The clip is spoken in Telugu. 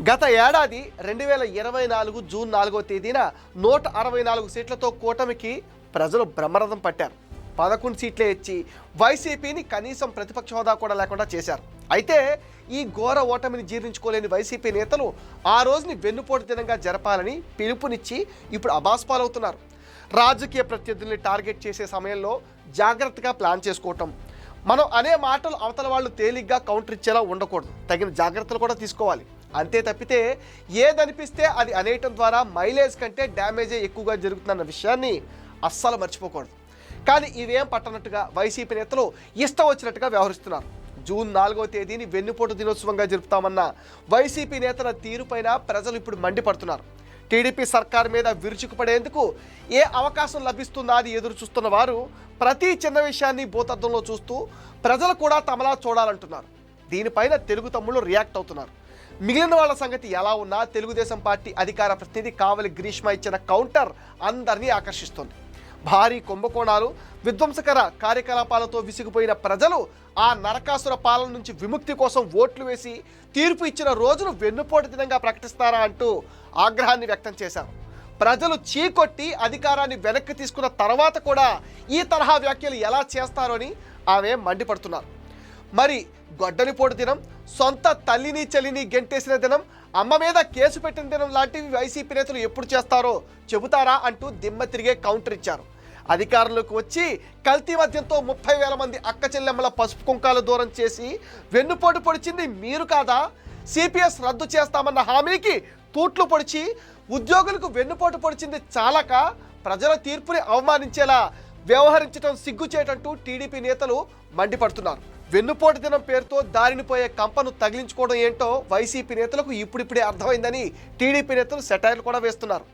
గత ఏడాది 2024 జూన్ 4వ తేదీన 164 సీట్లతో కూటమికి ప్రజలు బ్రహ్మరథం పట్టారు. 11 సీట్లే ఇచ్చి వైసీపీని కనీసం ప్రతిపక్ష హోదా కూడా లేకుండా చేశారు. అయితే ఈ ఘోర ఓటమిని జీర్ణించుకోలేని వైసీపీ నేతలు ఆ రోజుని వెన్నుపోటు దినంగా జరపాలని పిలుపునిచ్చి ఇప్పుడు అబాస్పాలవుతున్నారు. రాజకీయ ప్రత్యర్థుల్ని టార్గెట్ చేసే సమయంలో జాగ్రత్తగా ప్లాన్ చేసుకోవటం, మనం అనే మాటలు అవతల వాళ్ళు తేలిగ్గా కౌంటర్ ఇచ్చేలా ఉండకూడదు, తగిన జాగ్రత్తలు కూడా తీసుకోవాలి. అంతే తప్పితే ఏదనిపిస్తే అది అనేయటం ద్వారా మైలేజ్ కంటే డ్యామేజే ఎక్కువగా జరుగుతుందన్న విషయాన్ని అస్సలు మర్చిపోకూడదు. కానీ ఇవేం పట్టనట్టుగా వైసీపీ నేతలు ఇష్టం వచ్చినట్టుగా వ్యవహరిస్తున్నారు. జూన్ 4వ తేదీని వెన్నుపోటు దినోత్సవంగా జరుపుతామన్న వైసీపీ నేతల తీరుపైన ప్రజలు ఇప్పుడు మండిపడుతున్నారు. టీడీపీ సర్కార్ మీద విరుచుకుపడేందుకు ఏ అవకాశం లభిస్తుందా అని ఎదురు చూస్తున్న వారు ప్రతి చిన్న విషయాన్ని భూతద్దంలో చూస్తూ ప్రజలు కూడా తమలా చూడాలంటున్నారు. దీనిపైన తెలుగు తమ్ముళ్ళు రియాక్ట్ అవుతున్నారు. మిగిలిన వాళ్ళ సంగతి ఎలా ఉన్నా తెలుగుదేశం పార్టీ అధికార ప్రతినిధి కావలి గ్రీష్మ ఇచ్చిన కౌంటర్ అందరినీ ఆకర్షిస్తోంది. భారీ కుంభకోణాలు, విధ్వంసకర కార్యకలాపాలతో విసిగిపోయిన ప్రజలు ఆ నరకాసుర పాలన నుంచి విముక్తి కోసం ఓట్లు వేసి తీర్పు ఇచ్చిన రోజును వెన్నుపోటు దినంగా ప్రకటిస్తారా అంటూ ఆగ్రహాన్ని వ్యక్తం చేశారు. ప్రజలు చీకొట్టి అధికారాన్ని వెనక్కి తీసుకున్న తర్వాత కూడా ఈ తరహా వ్యాఖ్యలు ఎలా చేస్తారో అని ఆమె మండిపడుతున్నారు. మరి గొడ్డలిపోటు దినం, సొంత తల్లిని చెల్లిని గెంటేసిన దినం, అమ్మ మీద కేసు పెట్టిన దినం లాంటివి వైసీపీ నేతలు ఎప్పుడు చేస్తారో చెబుతారా అంటూ దిమ్మ తిరిగే కౌంటర్ ఇచ్చారు. అధికారంలోకి వచ్చి కల్తీ మద్యంతో 30,000 మంది అక్క చెల్లెమ్మల పసుపు కుంకాలు దూరం చేసి వెన్నుపోటు పొడిచింది మీరు కాదా? సిపిఎస్ రద్దు చేస్తామన్న హామీకి తూట్లు పొడిచి ఉద్యోగులకు వెన్నుపోటు పొడిచింది చాలక ప్రజల తీర్పుని అవమానించేలా వ్యవహరించడం సిగ్గుచేటంటూ టీడీపీ నేతలు మండిపడుతున్నారు. వెన్నుపోటు దినం పేరుతో దారిని పోయే కంపను తగిలించుకోవడం ఏంటో వైసీపీ నేతలకు ఇప్పుడిప్పుడే అర్థమైందని టీడీపీ నేతలు సెటైర్లు కూడా వేస్తున్నారు.